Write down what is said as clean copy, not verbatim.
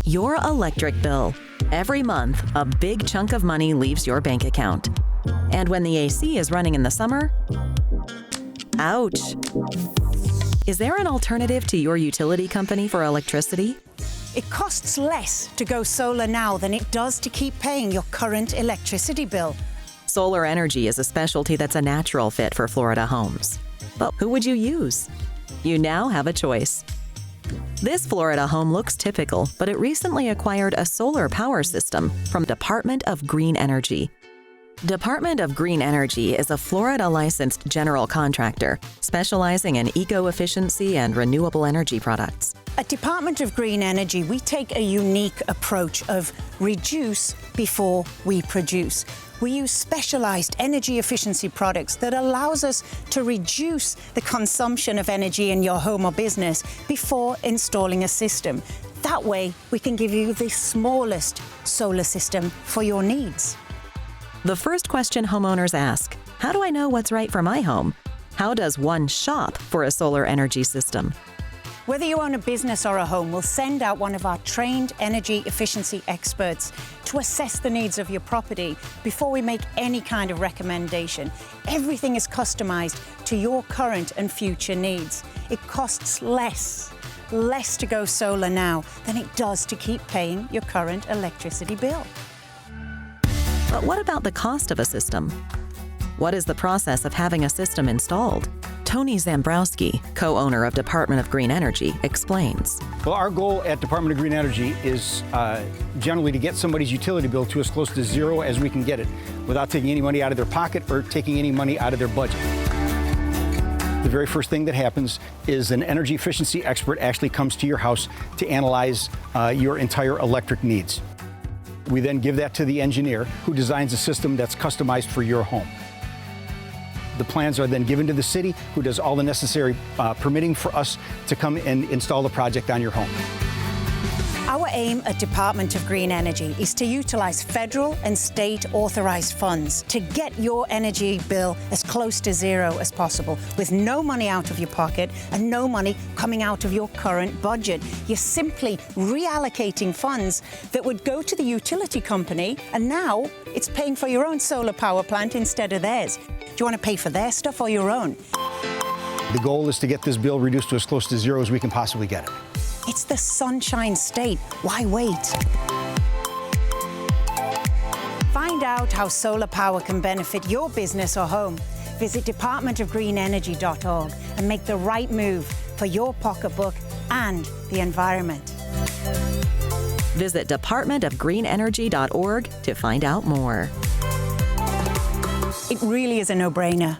Your electric bill. Every month, a big chunk of money leaves your bank account. And when the AC is running in the summer, ouch! Is there an alternative to your utility company for electricity? It costs less to go solar now than it does to keep paying your current electricity bill. Solar energy is a specialty that's a natural fit for Florida homes. But who would you use? You now have a choice. This Florida home looks typical, but it recently acquired a solar power system from Department of Green Energy. Department of Green Energy is a Florida-licensed general contractor specializing in eco-efficiency and renewable energy products. At Department of Green Energy, we take a unique approach of reduce before we produce. We use specialized energy efficiency products that allows us to reduce the consumption of energy in your home or business before installing a system. That way, we can give you the smallest solar system for your needs. The first question homeowners ask, how do I know what's right for my home? How does one shop for a solar energy system? Whether you own a business or a home, we'll send out one of our trained energy efficiency experts to assess the needs of your property before we make any kind of recommendation. Everything is customized to your current and future needs. It costs less to go solar now than it does to keep paying your current electricity bill. But what about the cost of a system? What is the process of having a system installed? Tony Zambrowski, co-owner of Department of Green Energy, explains. Well, our goal at Department of Green Energy is generally to get somebody's utility bill to as close to zero as we can get it without taking any money out of their pocket or taking any money out of their budget. The very first thing that happens is an energy efficiency expert actually comes to your house to analyze your entire electric needs. We then give that to the engineer who designs a system that's customized for your home. The plans are then given to the city, who does all the necessary permitting for us to come and install the project on your home. Our aim at Department of Green Energy is to utilize federal and state authorized funds to get your energy bill as close to zero as possible, with no money out of your pocket and no money coming out of your current budget. You're simply reallocating funds that would go to the utility company, and now it's paying for your own solar power plant instead of theirs. Do you want to pay for their stuff or your own? The goal is to get this bill reduced to as close to zero as we can possibly get it. It's the Sunshine State. Why wait? Find out how solar power can benefit your business or home. Visit departmentofgreenenergy.org and make the right move for your pocketbook and the environment. Visit departmentofgreenenergy.org to find out more. It really is a no-brainer.